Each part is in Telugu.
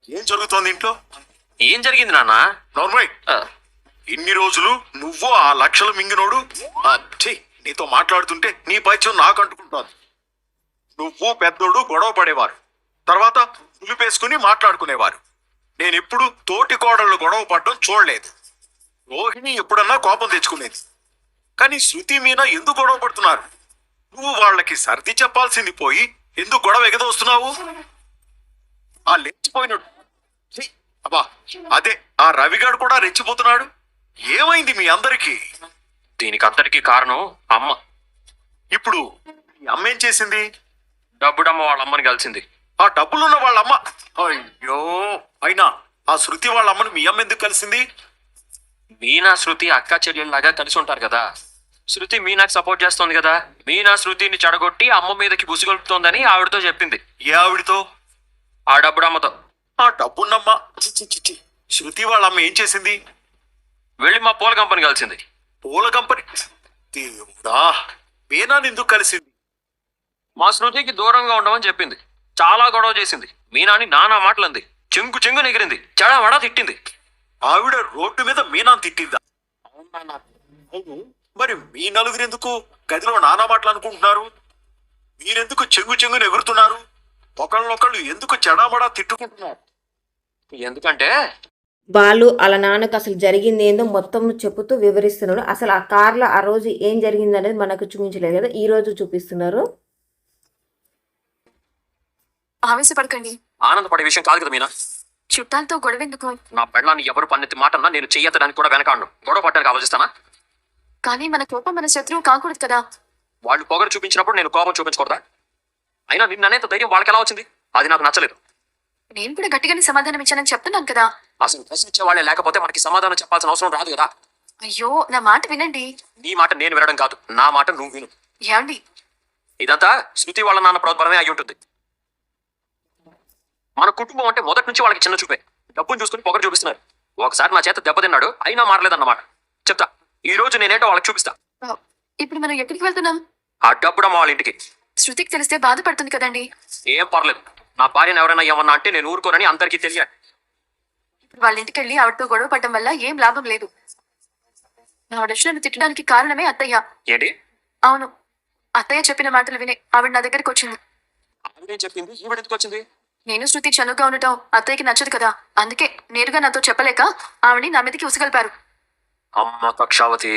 ఏం జరుగుతోంది ఇంట్లో? ఏం జరిగింది నాన్న? నార్మల్. ఇన్ని రోజులు నువ్వు ఆ లక్షలు మింగినోడు నీతో మాట్లాడుతుంటే నీ పైచం నాకు అంటుకుంటోంది. నువ్వు పెద్దోడు గొడవ పడేవారు, తర్వాత ఉలిపేసుకుని మాట్లాడుకునేవారు. నేనెప్పుడు తోటి కోడళ్ళు గొడవ పడడం చూడలేదు. రోహిణి ఎప్పుడన్నా కోపం తెచ్చుకునేది. కానీ శృతి మీనా ఎందుకు గొడవ పడుతున్నారు? నువ్వు వాళ్ళకి సర్ది చెప్పాల్సింది పోయి ఎందుకు గొడవ ఎగదోస్తున్నావు? ఆ లేచిపోయినట్టు అబ్బా, అదే ఆ రవిగాడు కూడా రెచ్చిపోతున్నాడు. ఏమైంది మీ అందరికీ? దీనికి అంతటికీ కారణం అమ్మ. ఇప్పుడు మీ అమ్మ ఏం చేసింది? డబ్బుడమ్మ వాళ్ళ అమ్మని కలిసింది. ఆ డబ్బులున్న వాళ్ళ అమ్మ? అయ్యో, అయినా ఆ శృతి వాళ్ళ అమ్మను మీ అమ్మ ఎందుకు కలిసింది? మీనా శృతి అక్క చెల్లెల్లాగా కలిసి ఉంటారు కదా. శృతి మీనాకి సపోర్ట్ చేస్తోంది కదా. మీనా శృతిని చెడగొట్టి అమ్మ మీదకి బుసిగొలుపుతోందని ఆవిడతో చెప్పింది. ఏ ఆవిడితో? ఆ డబ్బుడమ్మతో. ఆ డబ్బున్నమ్మ శృతి వాళ్ళ అమ్మ ఏం చేసింది? వెళ్ళి మా పూల కంపెనీ కలిసింది. పూల కంపెనీ? దేవుడా, మీనాని ఎందుకు కలిసింది? మా శృతికి దూరంగా ఉండమని చెప్పింది. చాలా గొడవ చేసింది. మీనాని నానా మాటలంది. చెంగు చెంగు నెగిరింది. చెడమడా తిట్టింది. ఆవిడ రోడ్డు మీద మీనాని తిట్టిందా? మరి మీ నలుగురు ఎందుకు గదిలో నానా మాటలు అనుకుంటున్నారు? మీరెందుకు చెంగు చెంగుని ఎగురుతున్నారు? ఒకళ్ళనొకళ్ళు ఎందుకు చెడామడా తిట్టుకుంటున్నారు? ఎందుకంటే బాలు వాళ్ళ నాన్నకు అసలు జరిగింది ఏందో మొత్తం చెప్పుతూ వివరిస్తున్నాడు. అసలు ఆ కార్లో ఆ రోజు ఏం జరిగింది అనేది మనకు చూపించలేదు కదా, ఈ రోజు చూపిస్తున్నారు. ఆవేశపడకండి. ఆనందపడే విషయం కాదు కదా మీనా. చుట్టాలతో గొడవెందుకు? నా పెళ్ళాన్ని ఎవరు పన్నెత్తి మాటన్నా నేను చెయ్యతడానికి కూడా వెనకాడను. గొడవ పడ్డానికి ఆలోచిస్తానా? కానీ మన కోపం మన శత్రువు కాకూడదు కదా. వాళ్ళు పొగరు చూపించినప్పుడు నేను కోపం చూపించకూడదా? అయినా నిన్న అనేంత ధైర్యం వాళ్ళకి ఎలా వచ్చింది? అది నాకు నచ్చలేదు. నేను కూడా గట్టిగానే సమాధానం ఇచ్చానని చెప్తున్నాను కదా. అసలు ప్రశ్నించే వాళ్ళే లేకపోతే మనకి సమాధానం చెప్పాల్సిన అవసరం రాదు కదా. అయ్యో, నా మాట వినండి. నీ మాట నేను వినడం కాదు, నా మాట నువ్వు విను. ఏమండి? ఇదంతా శృతి వాళ్ళ నాన్న ప్రోద్బలమే అయి ఉంటుంది. మన కుటుంబం అంటే మొదటి నుంచి వాళ్ళకి చిన్న చూపే. డబ్బును చూసుకుని పొగరు చూపిస్తున్నారు. ఒకసారి నా చేత దెబ్బతిన్నాడు, అయినా మారలేదన్నమాట. చెప్తా, ఈ రోజు నేనేంటో వాళ్ళకి చూపిస్తా. ఇప్పుడు మనం ఎక్కడికి వెళ్తున్నాం? ఆ డబ్బుడమ్మ వాళ్ళ ఇంటికి. శృతికి తెలిస్తే బాధపడుతుంది కదండి. ఏం పర్లేదు, నా భార్యను ఎవరైనా ఏమన్నా అంటే నేను ఊరుకోనని అందరికీ తెలియాలి. ఇప్పుడు వాళ్ళ ఇంటికి వెళ్ళి ఆవిడతో గొడవ పడడం వల్ల ఏం లాభం లేదు. ఆవిడ నన్ను తిట్టడానికి కారణమే అత్తయ్య. ఏంటి? అవును, అత్తయ్య చెప్పిన మాటలు వినే ఆవిడ నా దగ్గరికి వచ్చింది. ఆవిడేం చెప్పింది? ఈవిడ ఎందుకు వచ్చింది? నేను శృతి చనువుగా ఉండటం అత్తయ్యకి నచ్చదు కదా. అందుకే నేరుగా నాతో చెప్పలేక ఆవిడని నా మీదకి ఉసగలిపారు. అమ్మ కక్షావతి,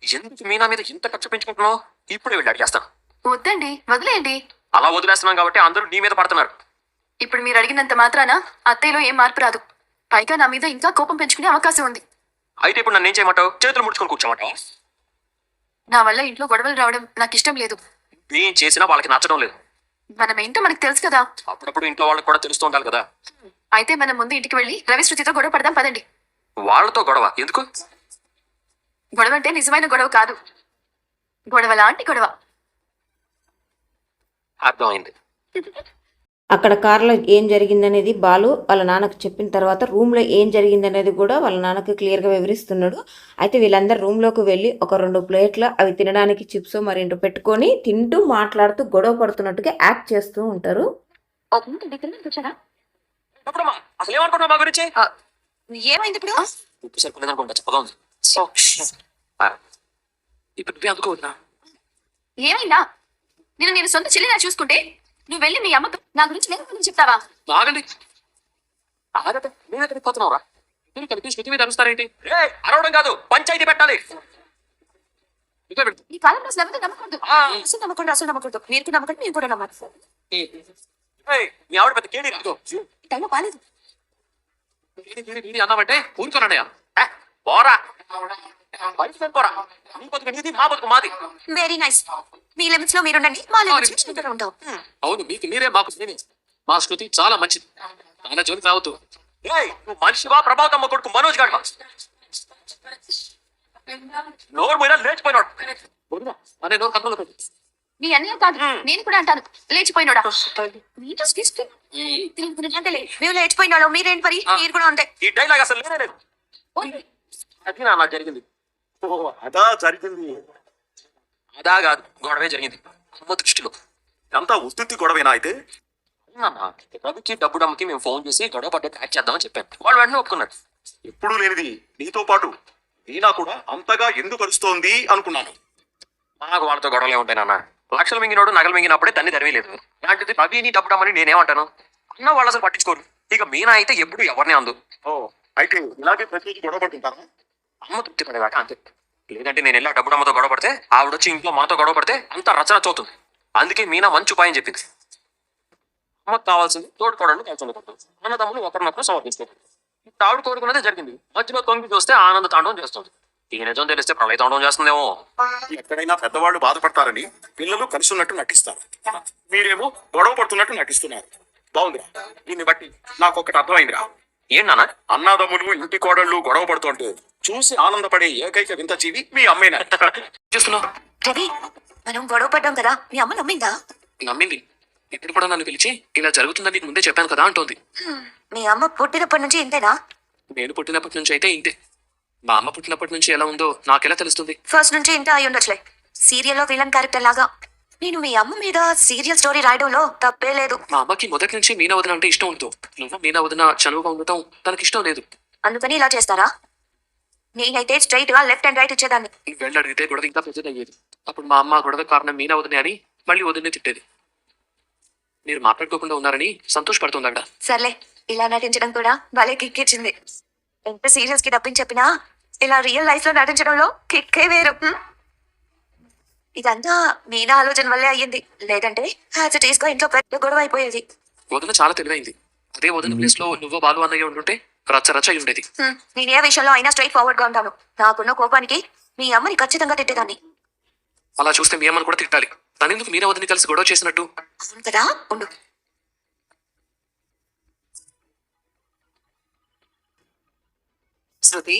ఎందుకు మీనా మీద ఇంత ఖర్చు పెంచుకుంటున్నావు? ఇప్పుడే వెళ్ళి అడిగేస్తాను. వద్దండి, వదిలేయండి. అలా వదిలేస్తున్నాం కాబట్టి అందరూ నీ మీద పడుతున్నారు. ఇప్పుడు మీరు అడిగినంత మాత్రాన అత్తయ్యలో ఏం మార్పు రాదు. పైగా నా మీద ఇంకా కోపం పెంచుకునే అవకాశం ఉంది. అయితే ఇప్పుడు నన్ను ఏం చేయమంటావు? చేతులు ముడుచుకొని కూర్చోమంటావా? నా వల్ల ఇంట్లో గొడవలు రావడం నాకు ఇష్టం లేదు. ఏం చేసినా వాళ్ళకి నచ్చడం లేదు. మనం ఏంటో మనకు తెలుసు కదా. అప్పుడప్పుడు ఇంట్లో వాళ్ళకి కూడా తెలుస్తూ ఉండాలి కదా. అయితే మనం ముందు ఇంటికి వెళ్ళి రవి శృతితో గొడవ పడదాం, పదండి. వాళ్ళతో గొడవ ఎందుకు? గొడవ అంటే నిజమైన గొడవ కాదు, గొడవ లాంటి గొడవ. అర్థమైంది. అక్కడ కార్లో ఏం జరిగిందనేది బాలు వాళ్ళ నాన్నకు చెప్పిన తర్వాత రూమ్లో ఏం జరిగిందనేది కూడా వాళ్ళ నాన్నకు క్లియర్గా వివరిస్తున్నాడు. అయితే వీళ్ళందరూ రూమ్లోకి వెళ్ళి ఒక 2 ప్లేట్లు అవి తినడానికి చిప్స్ మరేంటో పెట్టుకొని తింటూ మాట్లాడుతూ గొడవ పడుతున్నట్టుగా యాక్ట్ చేస్తూ ఉంటారు. అసలు ఏమనుకుంటున్నావు మా గురించి? ఏమైంది ఇప్పుడు? ఉప్పు సరిపోలేదనుకుంటా, చెప్పగా ఉంది. ఇప్పుడు నువ్వే అందుకో వదినా. ఏమైందా? నేను సొంత చెల్లినా చూసుకుంటే నువ్వు వెళ్ళి మీ అమ్మతో నా గురించి నేను చెప్తావా? ఆగండి, ఆగండి. నేను ఎక్కడికి పోతున్నావురా? మీరు కలిపి శృతి మీద అరుస్తారేంటి? అరవడం కాదు, పంచాయతీ పెట్టాలి. ఈ కాలంలో అసలు ఎవరితో నమ్మకూడదు. అసలు నమ్మకూడదు. మీరు నమ్మకండి, నేను కూడా నమ్మకూడదు. మీ ఆవిడ పెద్ద కేడి రాదు. టైంలో బాలేదు. అన్నామంటే ఊరుకోనండి. పోరా, పోరా. నీ బతుకు నీది, మా బతుకు మాది. Very nice. మీ లిమిట్స్ లో మీరు ఉండండి, మా లిమిట్స్ లో ఉంటాం. అవును, మీకు మీరే, మాకు నేనే. మా శృతి చాలా మంచిది. ఆయన జోలికి రావద్దు. నువ్వు మనిషివా? ప్రభాకమ్మ కొడుకు మనోజ్ గాడు నోరు పోయినా లేచిపోయినాడు. అనే నోరు కథలో పెట్టి మీ అన్నయ్య కాదు, నేను కూడా అంటాను లేచిపోయినాడా. మేము లేచిపోయినాడు, మీరేంటి మరి? మీరు కూడా ఉంటే ఈ డైలాగ్ అసలు లేనే లేదు. అది నాకు జరిగింది. అదా జరిగింది? అదా కాదు, గొడవే జరిగింది అమ్మ దృష్టిలో. అంతా ఉత్తి గొడవేనా? అయితే అన్నా, రవికి డబ్బు డమ్మకి మేము ఫోన్ చేసి గొడవ పడ్డ ట్రాక్ చేద్దామని చెప్పాను. వాడు వెంటనే ఒప్పుకున్నాడు. ఎప్పుడూ లేనిది నీతో పాటు మీనా కూడా అంతగా ఎందుకు కలుస్తోంది అనుకున్నాను. నాకు వాళ్ళతో గొడవలే ఉంటాయి నాన్న. లక్షలు మింగినోడు నగలు మింగినప్పుడే తన్ని తరివేలేదు. అలాంటిది రవిని డబ్బు డమ్మని నేనేమంటాను? అన్న వాళ్ళు అసలు పట్టించుకోరు. ఇక మీనా అయితే ఎప్పుడు ఎవరిని అందు. ఓ అయితే ఇలాగే ప్రతిదీ గొడవ పడుతుంటారా? అమ్మ తృప్తి పడేదాకా అంతే. లేదంటే నేను వెళ్ళా డబ్బు డమ్మతో గొడవ పడితే ఆవిడొచ్చి ఇంట్లో మాతో గొడవ పడితే అంతా రచన అవుతుంది. అందుకే మీనా మంచి ఉపాయం చెప్పింది. అమ్మకు కావాల్సింది తోడుకోవడానికి కలిసి ఉండకూడదు. అన్నదమ్ములు ఒకరినొకరు సమర్థిస్తారు. ఇప్పుడు ఆవిడ కోరుకున్నదే జరిగింది. మధ్యలో తొంగి చూస్తే ఆనంద తాండవం చేస్తుంది. ఈ నిజం తెలిస్తే ప్రళయ తాండవం చేస్తుందేమో. ఎక్కడైనా పెద్దవాళ్ళు బాధపడతారని పిల్లలు కలిసి ఉన్నట్టు నటిస్తారు. మీరేమో గొడవ పడుతున్నట్టు నటిస్తున్నారు. బాగుందిరా. దీన్ని బట్టి నాకు ఒకటి అర్థమైందిరా. ఏంటన్నా? అన్నాదమ్ములు ఇంటి కోడళ్ళు గొడవ పడుతుంటే చూసి ఆనందపడే ఏకైక వింత జీవి మీ అమ్మేనా? చేస్తున్నావు? రవి, మనం గొడవ పడ్డాం కదా, మీ అమ్మ నమ్మిందా? నమ్మింది. ఇప్పుడు కూడా నన్ను పిలిచి ఇలా జరుగుతుందని నీకు ముందే చెప్పాను కదా అంటోంది. మీ అమ్మ పుట్టినప్పటి నుంచి ఇంతేనా? నేను పుట్టినప్పటి నుంచి అయితే ఇంతే. మా అమ్మ పుట్టినప్పటి నుంచి ఎలా ఉందో నాకెలా తెలుస్తుంది? ఫస్ట్ నుంచి ఇంత అయి ఉండొచ్చులే. సీరియల్లో విలన్ క్యారెక్టర్ లాగా. నేను మీ అమ్మ మీద సీరియల్ స్టోరీ రాయడంలో తప్పే లేదు. మా అమ్మకి మొదటి నుంచి మీనా వదిన అంటే ఇష్టం ఉండదు. నువ్వు మీనా వదిన చనువుగా ఉండటం తనకి ఇష్టం లేదు. అందుకని ఇలా చేస్తారా? నేనైతే స్ట్రైట్ గా లెఫ్ట్ అండ్ రైట్ ఇచ్చేదాన్ని. నువ్వు వెళ్ళి అడిగితే గొడవ ఇంకా పెద్దది అయ్యేది. అప్పుడు మా అమ్మ గొడవ కారణం మీనా వదినే అని మళ్ళీ వదినే తిట్టేది. మీరు మాట్లాడుకోకుండా ఉన్నారని సంతోషపడుతుంది అక్కడ. సర్లే, ఇలా నటించడం కూడా భలే కిక్కిచ్చింది. ఎంత సీరియల్స్ కి డబ్బింగ్ చెప్పినా ఇలా రియల్ లైఫ్ లో నటించడంలో కిక్కే వేరు. ఇదంతా మీనా ఆలోచన వల్లే అయ్యింది. లేదంటే యాజ్ ఇట్ ఈస్ గా ఇంట్లో పెద్ద గొడవ అయిపోయేది. వదిన చాలా తెలివైంది. అదే వదిన ప్లేస్ లో నువ్వు బాలు అన్నయ్య ఉంటుంటే రచ్చ రచ్చ అయి ఉండేది. నేను ఏ విషయంలో అయినా స్ట్రైట్ ఫార్వర్డ్ గా ఉంటాను. నాకున్న కోపానికి మీ అమ్మని ఖచ్చితంగా తిట్టేదాన్ని. అలా చూస్తే మీ అమ్మని కూడా తిట్టాలి. తనెందుకు మీనా వదిని కలిసి గొడవ చేసినట్టు? అవును కదా, ఉండు. శృతి,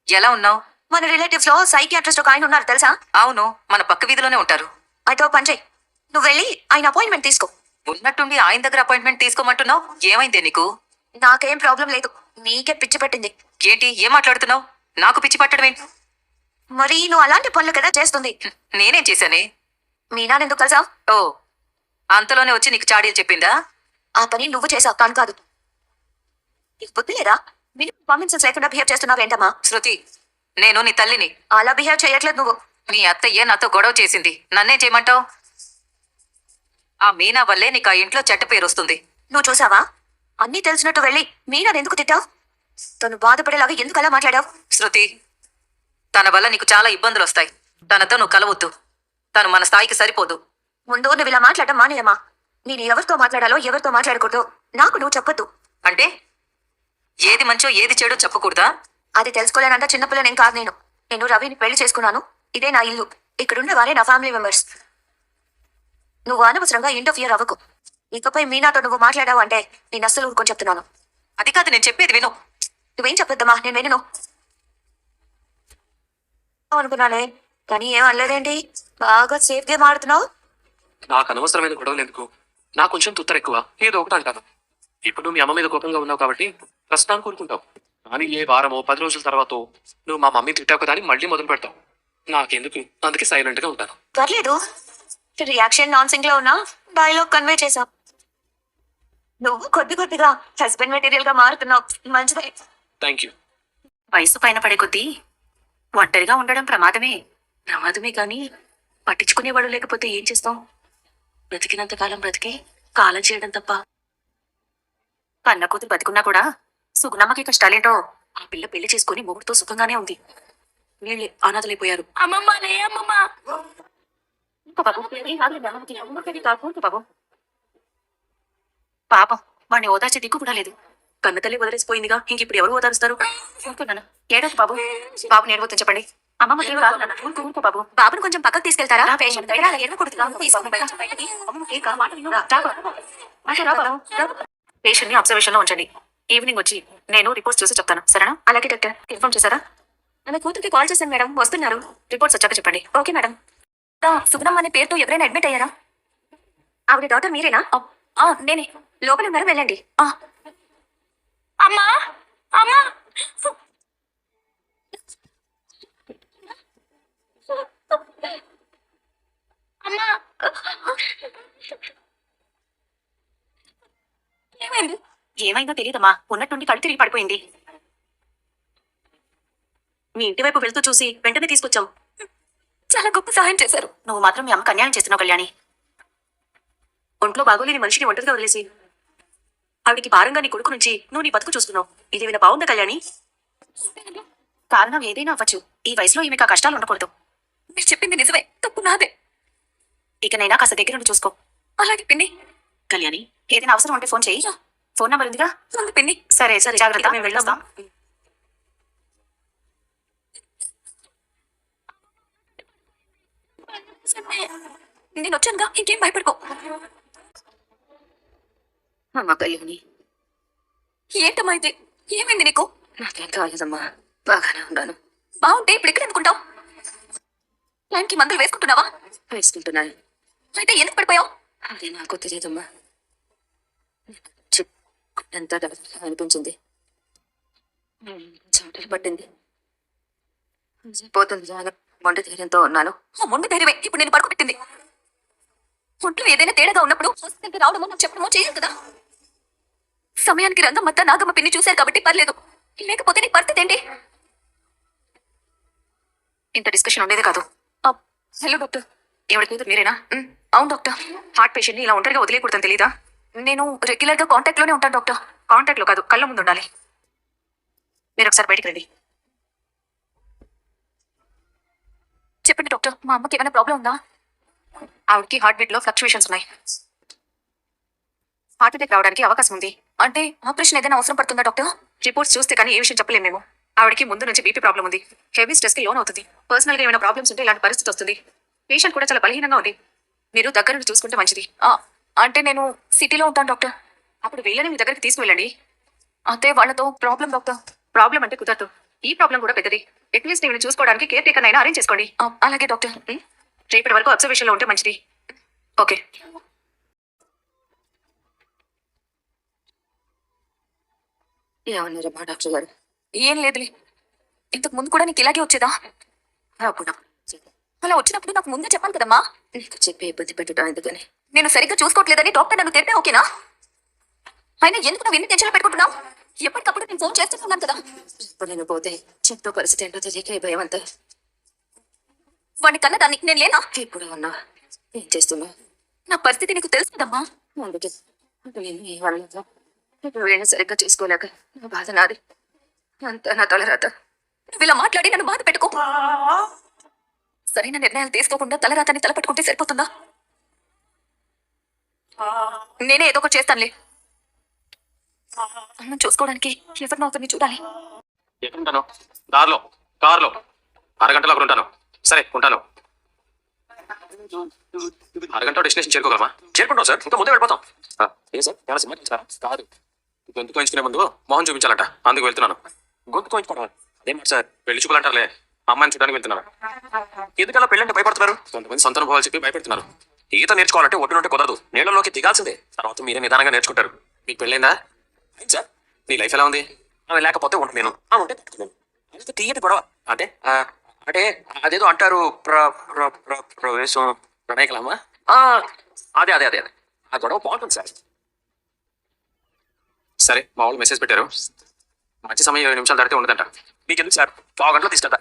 ఎలా ఉన్నావు? మన రిలేటివ్స్ లో సైకియాట్రిస్ట్ ఒక ఆయన ఉన్నారు తెలుసా? అవును, మన పక్క వీధిలోనే ఉంటారు. అయితే ఓ పని చెయ్, నువ్వు వెళ్ళి ఆయన అపాయింట్మెంట్ తీసుకో. ఉన్నట్టుండి ఆయన దగ్గర అపాయింట్మెంట్ తీసుకోమంటున్నావు? ఏమైందే నీకు? నాకేం ప్రాబ్లం లేదు, నీకే పిచ్చి పెట్టింది. ఏంటి, ఏం మాట్లాడుతున్నావు? నాకు పిచ్చి పట్టడం ఏంటి? మరి నువ్వు అలాంటి పనులు కదా చేస్తుంది. నేనేం చేశానే? మీనా ఎందుకు కలిసా? ఓ, అంతలోనే వచ్చి నీకు చాడీలు చెప్పిందా? ఆ పని నువ్వు చేసావు, తాను కాదు. నీకు బుద్ధి లేదా? మినిమం కామన్ సెన్స్ లేకుండా బిహేవ్ చేస్తున్నావు ఏంటమ్మా? శృతి, నేను నీ తల్లిని. అలా బిహేవ్ చేయట్లేదు నువ్వు. మీ అత్తయ్య నాతో గొడవ చేసింది, నన్నేం చేయమంటావు? ఆ మీనా వల్లే నీకు ఆ ఇంట్లో చెడ్డ పేరు వస్తుంది. నువ్వు చూసావా? అన్నీ తెలిసినట్టు వెళ్ళి మీనా ఎందుకు తిట్టావు? తను బాధపడేలాగా ఎందుకు అలా మాట్లాడావు? శృతి, తన వల్ల నీకు చాలా ఇబ్బందులు వస్తాయి. తనతో నువ్వు కలవద్దు. తను మన స్థాయికి సరిపోదు. ముందు నువ్వు ఇలా మాట్లాడడం మానేయమ్మా. నేను ఎవరితో మాట్లాడాలో ఎవరితో మాట్లాడకూడదు నాకు నువ్వు చెప్పొద్దు. అంటే ఏది మంచో ఏది చెడో చెప్పకూడదా? అది తెలుసుకోలేనంత చిన్నపిల్లనేం కాదు నేను. నేను రవిని పెళ్లి చేసుకున్నాను. ఇదే నా ఇల్లు. ఇక్కడున్న వారే నా ఫ్యామిలీ మెంబర్స్. నువ్వు అనవసరంగా ఇంటర్ఫియర్ అవ్వకు. ఇకపై మీనాతో నువ్వు మాట్లాడావు అంటే నేను అస్సలు ఊరుకొని చెప్తున్నాను. అది కాదు, నేను చెప్పేది విను. నువ్వేం చెప్పొద్దమ్మా, నేను వినను అనుకున్నానే, కానీ ఏం అనలేదేంటి? బాగా సేఫ్ గేమ్ ఆడుతున్నావు. నాకు అనవసరమైన గొడవలు ఎందుకు? నాకు కొంచెం తుత్తర ఎక్కువ, ఏదో ఒకటి అంటాను. ఇప్పుడు మీ అమ్మ మీద కోపంగా ఉన్నావు కాబట్టి ప్రస్తుతాన్ని కూరుకుంటావు. కానీ ఏ వారమో 10 రోజుల తర్వాత నువ్వు మా మమ్మీ తిట్టావు కదా అని మళ్ళీ మొదలు పెడతావు. నాకెందుకు, అందుకే సైలెంట్ గా ఉంటాను. పర్లేదు, రియాక్షన్ నాన్ సింగ్ లో ఉన్నా డైలాగ్ కన్వే చేసావు. నువ్వు కొద్దిగా హస్బెండ్ మెటీరియల్ గా మారుతున్నావు. మంచిదే. Thank you. వయసు పైన పడే కొద్దీ ఒంటరిగా ఉండడం ప్రమాదమే కానీ పట్టించుకునేవాడు లేకపోతే ఏం చేస్తాం? బ్రతికినంత కాలం బ్రతికి కాలం చేయడం తప్ప. కన్న కూతురు బతికున్నా కూడా సుగుణమ్మకి కష్టాలేంటో. ఆ పిల్ల పెళ్లి చేసుకుని మొగుడుతో సుఖంగానే ఉంది. వీళ్ళే అనాథలైపోయారు. పాపం వాడిని ఓదార్చే దిక్కు కూడా లేదు. కన్న తల్లి వదిలేసిపోయిందిగా, ఇంక ఇప్పుడు ఎవరు ఓదారుస్తారు? ఏడోకు బాబు. బాబు నేర్వద్దని చెప్పండి. అమ్మమ్మ ఊరుకో బాబు. బాబుని కొంచెం పక్కకు తీసుకెళ్తారా? పేషెంట్ ని అబ్జర్వేషన్ లో ఉంచండి. ఈవినింగ్ వచ్చి నేను రిపోర్ట్స్ చూసి చెప్తాను, సరేనా? అలాగే డాక్టర్. ఇన్ఫార్మ్ చేశారా? నా కూతురికి కాల్ చేశాను మేడం, వస్తున్నారు. రిపోర్ట్స్ వచ్చాక చెప్పండి. Okay madam. సుగుణమ్మ అనే పేరుతో ఎవరైనా అడ్మిట్ అయ్యారా? ఆవిడ డాక్టర్ మీరేనా? నేనే. లోపల ఉన్నారా? వెళ్ళండి. అమ్మా అమ్మా ఏమైందో తెలియదమ్మా, ఉన్నట్టుండి కళ్ళు తిరిగి పడిపోయింది. మీ ఇంటి వైపు వెళ్తూ చూసి వెంటనే తీసుకొచ్చాం. చాలా గొప్ప సహాయం చేశారు. నువ్వు మాత్రం మీ అమ్మకు అన్యాయం చేస్తున్నావు కళ్యాణి. ఒంట్లో బాగోలేని మనిషిని ఒంటరిగా వదిలేసి ఆవిడికి భారంగా నీ కొడుకు నుంచి నువ్వు నీ బతుకు చూస్తున్నావు. ఇది విన బాగుందా కళ్యాణి? కారణం ఏదైనా అవ్వచ్చు. ఈ వయసులో ఈమెకు ఆ కష్టాలు ఉండకూడదు. మీరు చెప్పింది నిజమే, తప్పు నాదే. ఇకనైనా కాస్త దగ్గర నుండి చూసుకో. అలాగే పిన్ని. కళ్యాణి, ఏదైనా అవసరం ఉంటే ఫోన్ చేయి. ఫోన్ నంబర్ ఉందిగా? ఉంది పిన్ని. సరే సరే, జాగ్రత్త. ఇక మేము వెళ్ళొస్తాం. నేను వచ్చానుగా, ఇంకేం భయపడుకో. అమ్మా కళ్యాణి, ఏంటమ్మా ఇది? ఏమైంది నీకు? నాకేం కాలేదమ్మా, బాగానే ఉన్నాను. బాగుంటే ఇప్పుడు ఎక్కడ ఎందుకుంటావు? టైంకి మందులు వేసుకుంటున్నావా? వేసుకుంటున్నాను. అయితే ఎందుకు పడిపోయావు? అది నాకు తెలియదమ్మా. ఎంత అనిపించింది, చెమటలు పట్టింది. పోతుంది చాలా మొండి ధైర్యంతో ఉన్నాను. ఆ మొండి ధైర్యమే ఇప్పుడు నేను పడుకోబెట్టింది. ఒంట్లో ఏదైనా తేడాగా ఉన్నప్పుడు హాస్పిటల్కి రావడమో నాకు చెప్పడమో చేయాలి కదా. సమయానికి రంగమ్మత్త నాగమ్మ పిన్ని చూశారు కాబట్టి పర్లేదు, లేకపోతే నీ పరిస్థితి ఏంటి? ఇంత డిస్కషన్ ఉండేది కాదు. Hello doctor. ఎవరి కూతురు మీరేనా? అవును డాక్టర్. హార్ట్ పేషెంట్ని ఇలా ఒంటరిగా వదిలేయకూడదని తెలీదా? నేను రెగ్యులర్ గా కాంటాక్ట్ లోనే ఉంటాను డాక్టర్. కాంటాక్ట్ లో కాదు, కళ్ళ ముందు ఉండాలి. మీరు ఒకసారి బయటికి రండి. చెప్పండి డాక్టర్, మా అమ్మకి ఏమైనా ప్రాబ్లం ఉందా? ఆవిడకి హార్ట్ బీట్ లో ఫ్లక్చుయేషన్స్ ఉన్నాయి. హార్ట్ అటాక్ రావడానికి అవకాశం ఉంది. అంటే ఆపరేషన్ ఏదైనా అవసరం పడుతుందా డాక్టర్? రిపోర్ట్స్ చూస్తే కానీ ఏ విషయం చెప్పలేము మేము. ఆవిడకి ముందు నుంచి బీపీ ప్రాబ్లం ఉంది. హెవీ స్ట్రెస్ కి లోన్ అవుతుంది. పర్సనల్ గా ఏమైనా ప్రాబ్లమ్స్ ఉంటే ఇలాంటి పరిస్థితి వస్తుంది. పేషెంట్ కూడా చాలా బలహీనంగా ఉంది. మీరు దగ్గర నుండి చూసుకుంటే మంచిది. అంటే నేను సిటీలో ఉంటాను డాక్టర్. అప్పుడు వీళ్ళని మీ దగ్గరికి తీసుకువెళ్ళండి. అదే వాళ్ళతో ప్రాబ్లం డాక్టర్. ప్రాబ్లం అంటే కుదరదు. ఈ ప్రాబ్లం కూడా పెద్దది. అట్లీస్ట్ నేను చూసుకోవడానికి కేర్ టేకర్ అయినా అరేంజ్ చేసుకోండి. అలాగే డాక్టర్. రేపటి వరకు అబ్జర్వేషన్ లో ఉంటే మంచిది. ఓకే. ఏమన్నారమ్మా డాక్టర్ గారు? ఏం లేదులే, ఇంతకు ముందు కూడా నీకు ఇలాగే వచ్చేదా? అలా వచ్చినప్పుడు నాకు ముందే చెప్పాను కదమ్మా. నీకు చెప్పి ఇబ్బంది పెట్టడం ఎందుకని? నేను సరిగ్గా చూసుకోవట్లేదని డాక్టర్ నన్ను తెలిపే ఓకేనా? అయినా ఎందుకు నువ్వు ఎన్ని టెన్షన్లు పెట్టుకుంటున్నావు? ఎప్పటికప్పుడు నేను ఫోన్ చేస్తున్నాను కదా. ఇప్పుడు నేను పోతే చెట్టు పరిస్థితి ఏంటో తెలియక భయం అంతా. వాడిని కన్నదాన్ని నేను లేనా? ఇప్పుడు ఉన్నా ఏం చేస్తున్నా? నా పరిస్థితి నీకు తెలుసు కదమ్మా. అందుకే నేను ఈ వాళ్ళతో వీళ్ళని సరిగ్గా చూసుకోలేక నా బాధ నాది. అంతా నా తలరాత. నువ్వు ఇలా మాట్లాడి నన్ను బాధ పెట్టుకో. సరైన నిర్ణయాలు తీసుకోకుండా తలరాతని తలపెట్టుకుంటే సరిపోతుందా? నేనే ఏదో ఒకటి చేస్తానులే. అన్నం చూసుకోవడానికి ఎవరినో ఒకరిని చూడాలి. ఎక్కడుంటాను? కారులో అరగంటలో అక్కడ ఉంటాను. సరే ఉంటాను. అరగంట డెస్టినేషన్ చేరుకోగలమా? చేరుకుంటాం సార్, ఇంకా ముందే వెళ్ళిపోతాం. ఏ సార్, ఏమైనా సినిమా చూసారా? కాదు, గొంతు కోయించుకునే ముందు మొహం చూపించాలంట, అందుకు వెళ్తున్నాను. గొంతు కోయించుకోవడం అదేం సార్? పెళ్లి చూపులంటారులే, అమ్మాయిని చూడడానికి వెళ్తున్నాను. ఎందుకలా పెళ్ళంటే భయపడుతున్నారు? కొంతమంది సొంత అనుభవాలు చెప్పి భయపెడుతున్నారు. ఈత నేర్చుకోవాలంటే ఒడ్డునుంటే కుదరదు, నీళ్ళలోకి దిగాల్సిందే. తర్వాత మీరే నిదానంగా నేర్చుకుంటారు. మీకు పెళ్ళైందా? అయింది సార్. నీ లైఫ్ ఎలా ఉంది? లేకపోతే ఉంటే నేను ఉంటే పెట్టుకున్నాను. అయితే తీయటి గొడవ అంటే అంటే అదేదో అంటారు, ప్రవేశం ప్రణయకలమ్మా. అదే అదే అదే అదే ఆ గొడవ బాగుంటుంది సార్. సరే, మా వాళ్ళు మెసేజ్ పెట్టారు, మంచి సమయం 20 నిమిషాలు దాటితే ఉండదంట. మీకు ఎందుకు సార్, 1/2 గంటలో తీసుకుంటా.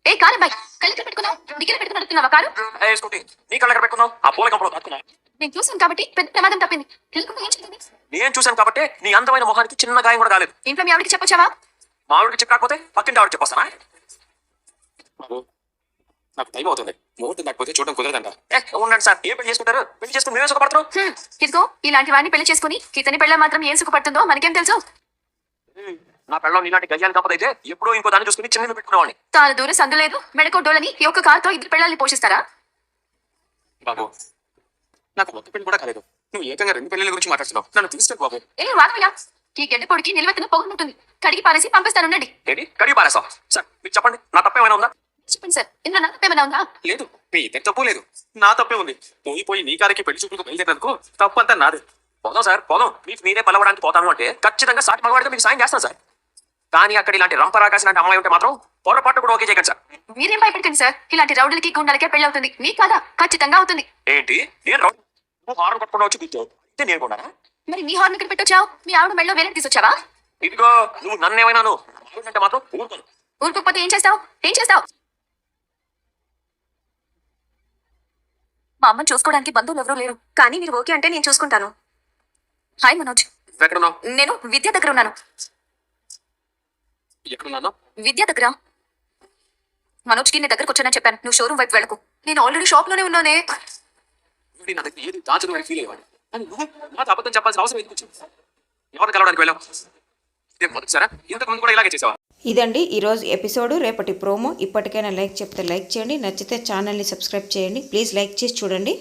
ఏ కారు అబ్బాయి, కళ్ళు పెట్టుకున్నావు, డిగ్రీ పెట్టుకుని నడుపుతున్నావా కారు? స్కూటీ నీ కళ్ళ ఎక్కడ పెట్టుకున్నావు? ఆ పూల కంపలో దాక్కున్నా. నేను చూసాను కాబట్టి పెద్ద ప్రమాదం తప్పింది. ఎందుకు ఏం చేసింది? నేను చూశాను కాబట్టి నీ అందమైన మొహానికి చిన్న గాయం కూడా కాలేదు. ఇంట్లో మీ ఆవిడకి చెప్పొచ్చావా? మా ఆవిడకి చెప్పకపోతే పక్కింటి ఆవిడకి చెప్పొస్తానా? నాకు టైం అవుతుంది, ముహూర్తం దాటిపోతే చూడడం కుదరదంట. ఉండండి సార్, ఏం పెళ్లి చేసుకుంటారు? పెళ్లి చేసుకుని మేమే సుఖపడుతున్నాం. ఇదిగో ఇలాంటి వాడిని పెళ్లి చేసుకుని ఇతని పెళ్ళ మాత్రం ఏం సుఖపడుతుందో మనకేం తెలుసు? నా పెళ్ళం నీలాంటి గయ్యాలు కాకపోతే ఎప్పుడో ఇంకో దాన్ని చూసుకుని చిన్న పెట్టుకునేవాడిని. తాను దూరం సందు లేదు, మెడకొడ్డోళ్ళని ఈ ఒక్క కారుతో 2 పెళ్ళాలని పోషిస్తారా? బాబు, నాకు ఒక్క పెళ్లి కూడా కాలేదు, నువ్వు ఏకంగా 2 పెళ్లిల గురించి మాట్లాడుతున్నావు. నన్ను తీసుకెళ్ళి బాబు. ఏ వాగమయ్యా, ఈ గడ్డ పొడికి నిలవెత్తున పొగుంటుంది. కడిగి పారేసి పంపిస్తానుండండి. ఏంటి కడిగి పారేస్తావు? సార్ మీరు చెప్పండి, నా తప్పేమైనా ఉందా? చెప్పండి సార్, ఇందులో నా తప్పేమైనా ఉందా? లేదు, మీ ఇద్దరి తప్పు లేదు, నా తప్పే ఉంది. పోయి నీ కారికి పెళ్లి చూపులకు బయలుదేరినందుకు తప్పు అంతా నాదే. పోదాం సార్, పోదాం. మీకు మీరే పలవడానికి పోతాను అంటే ఖచ్చితంగా సాటి మగవాడిగా మీకు సాయం చేస్తాను సార్. కానీ అక్కడ ఇలాంటి రంపరాకాశం లాంటి అమ్మాయి ఉంటే మాత్రం పొరపాటు కూడా ఓకే చేయకండి సార్. మీరేం భయపడకండి సార్, ఇలాంటి రౌడీలకి గుండాలకే పెళ్లి అవుతుంది. మీకు కాదా? ఖచ్చితంగా అవుతుంది. ఏంటి నేను రౌడీ? నువ్వు హారం పట్టుకుని వచ్చి కూర్చో అయితే నేను కూడా. మరి నీ హార్న్ ఇక్కడ పెట్టొచ్చావు? మీ ఆవిడ మెళ్ళో వేరే తీసుకొచ్చావా? ఇదిగో నువ్వు నన్ను ఏమైనాను అంటే మాత్రం ఊరుకోను. ఊరుకోకపోతే ఏం చేస్తావు? ఏం చేస్తావు? మా అమ్మని చూసుకోవడానికి బంధువులు ఎవరూ లేరు. కానీ మీరు ఓకే అంటే నేను చూసుకుంటాను. హాయ్ మనోజ్, ఎక్కడున్నావు? నేను విద్య దగ్గర ఉన్నాను. ఎక్కడున్నాను? విద్య దగ్గర. మనోజ్కి నీ దగ్గరకు వచ్చానని చెప్పాను. నువ్వు షోరూమ్ వైపు వెళ్ళకు. నేను ఆల్రెడీ షాప్ లోనే ఉన్నానే. నా దగ్గర ఏది దాచదు అని ఫీల్ అయ్యేవాడు. కానీ నువ్వు నాతో అబద్ధం చెప్పాల్సిన అవసరం ఎందుకు వచ్చింది? ఎవరిని కలవడానికి వెళ్ళావు? మొదటిసారా? ఇంతకు ముందు కూడా ఇలాగే చేసావా? ఇదండి ఈరోజు ఎపిసోడు. రేపటి ప్రోమో. ఇప్పటికైనా లైక్ చెప్తే లైక్ చేయండి, నచ్చితే ఛానల్ని సబ్స్క్రైబ్ చేయండి. ప్లీజ్ లైక్ చేసి చూడండి.